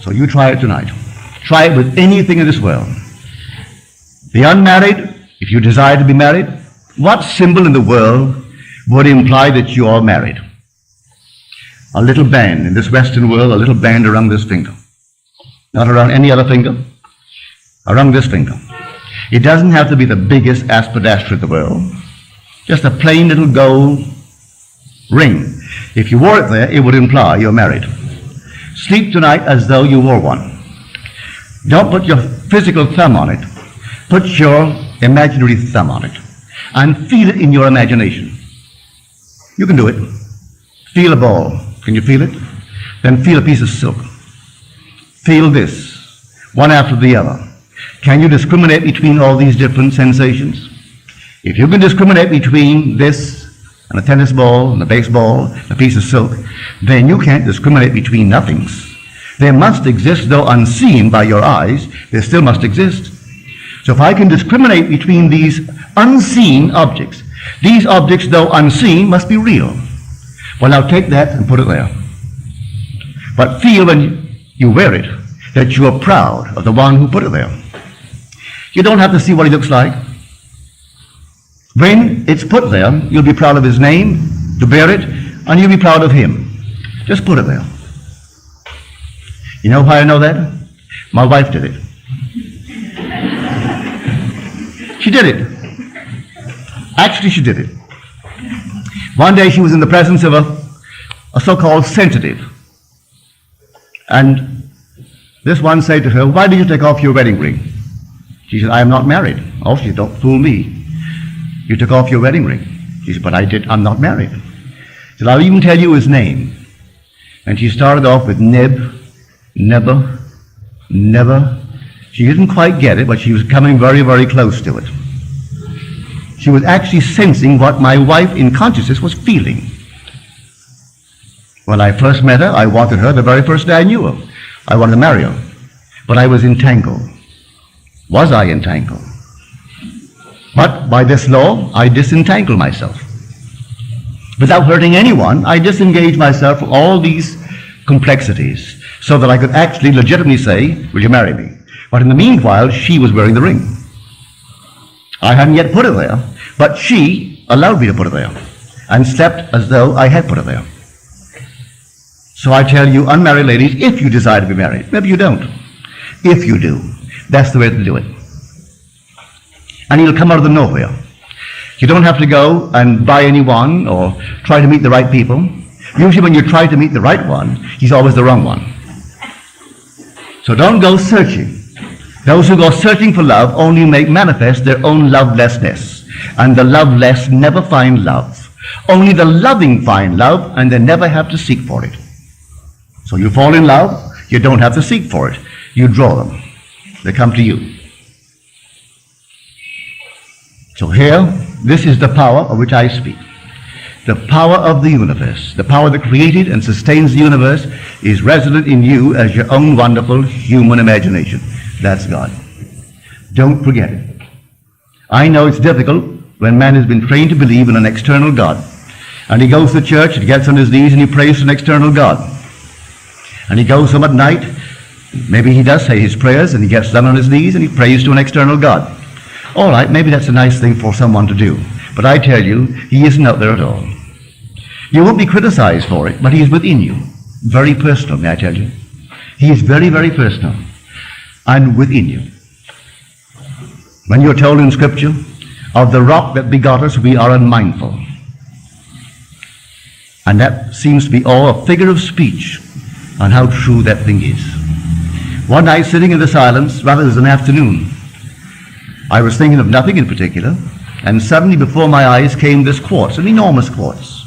So you try it tonight. Try it with anything in this world. The unmarried, if you desire to be married, what symbol in the world would imply that you are married? A little band in this Western world, a little band around this finger. Not around any other finger, around this finger. It doesn't have to be the biggest aspidastra in the world. Just a plain little gold ring. If you wore it there, it would imply you're married. Sleep tonight as though you wore one. Don't put your physical thumb on it. Put your imaginary thumb on it. And feel it in your imagination. You can do it. Feel a ball. Can you feel it? Then feel a piece of silk. Feel this, one after the other. Can you discriminate between all these different sensations? If you can discriminate between this and a tennis ball and a baseball, a piece of silk, then you can't discriminate between nothings. They must exist, though unseen by your eyes, they still must exist. So if I can discriminate between these unseen objects, these objects, though unseen, must be real. Well, now take that and put it there. But feel when you wear it that you are proud of the one who put it there. You don't have to see what he looks like. When it's put there, you'll be proud of his name, to bear it, and you'll be proud of him. Just put it there. You know why I know that? My wife did it. She did it. Actually, she did it. One day she was in the presence of a so-called sensitive. And this one said to her, "Why did you take off your wedding ring?" She said, "I am not married." "Oh," she said, "don't fool me. You took off your wedding ring." She said, "But I'm not married." She said, "I'll even tell you his name." And she started off with Never. She didn't quite get it, but she was coming very, very close to it. She was actually sensing what my wife in consciousness was feeling. When I first met her, I wanted her the very first day I knew her. I wanted to marry her. But I was entangled. Was I entangled? But by this law, I disentangled myself. Without hurting anyone, I disengaged myself from all these complexities so that I could actually legitimately say, "Will you marry me?" But in the meanwhile, she was wearing the ring. I hadn't yet put it there, but she allowed me to put it there and slept as though I had put it there. So I tell you, unmarried ladies, if you desire to be married, maybe you don't. If you do, that's the way to do it. And it'll come out of the nowhere. You don't have to go and buy anyone or try to meet the right people. Usually when you try to meet the right one, he's always the wrong one. So don't go searching. Those who go searching for love only make manifest their own lovelessness. And the loveless never find love. Only the loving find love, and they never have to seek for it. So you fall in love, you don't have to seek for it. You draw them. They come to you. So here, this is the power of which I speak. The power of the universe, the power that created and sustains the universe, is resident in you as your own wonderful human imagination. That's God. Don't forget it. I know it's difficult when man has been trained to believe in an external God. And he goes to church and gets on his knees and he prays to an external God. And he goes home at night, maybe he does say his prayers, and he gets down on his knees and he prays to an external God. All right, maybe that's a nice thing for someone to do. But I tell you, he isn't out there at all. You won't be criticized for it, but he is within you. Very personal, may I tell you. He is very, very personal. And within you. When you're told in Scripture, of the rock that begot us, we are unmindful. And that seems to be all a figure of speech on how true that thing is. One night, sitting in the silence, rather it was an afternoon, I was thinking of nothing in particular, and suddenly before my eyes came this quartz, an enormous quartz.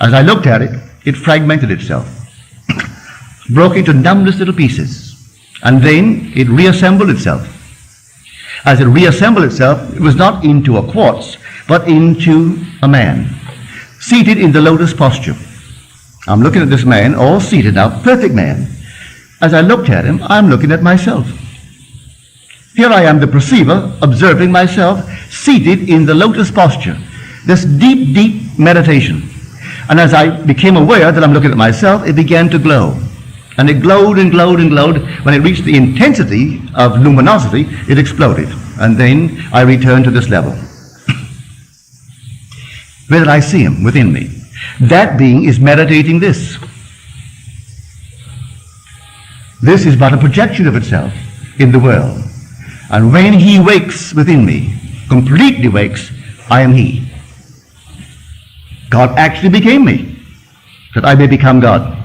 As I looked at it, it fragmented itself, broke into numberless little pieces, and then it reassembled itself. As it reassembled itself, it was not into a quartz, but into a man, seated in the lotus posture. I'm looking at this man, all seated now, perfect man. As I looked at him, I'm looking at myself. Here I am, the perceiver, observing myself, seated in the lotus posture, this deep, deep meditation. And as I became aware that I'm looking at myself, it began to glow. And it glowed and glowed and glowed. When it reached the intensity of luminosity, it exploded. And then I returned to this level. Where did I see him? Within me. That being is meditating this. This is but a projection of itself in the world. And when he wakes within me, completely wakes, I am he. God actually became me, that I may become God.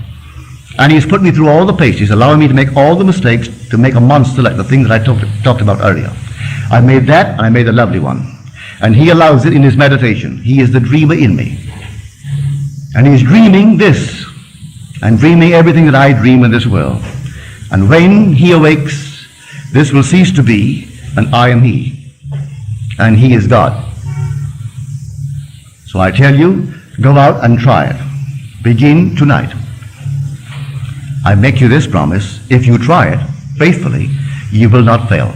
And he's put me through all the paces, allowing me to make all the mistakes, to make a monster like the things that I talked about earlier. I made that, and I made a lovely one. And he allows it in his meditation. He is the dreamer in me. And he's dreaming this, and dreaming everything that I dream in this world. And when he awakes, this will cease to be, and I am he. And he is God. So I tell you, go out and try it. Begin tonight. I make you this promise, if you try it faithfully, you will not fail.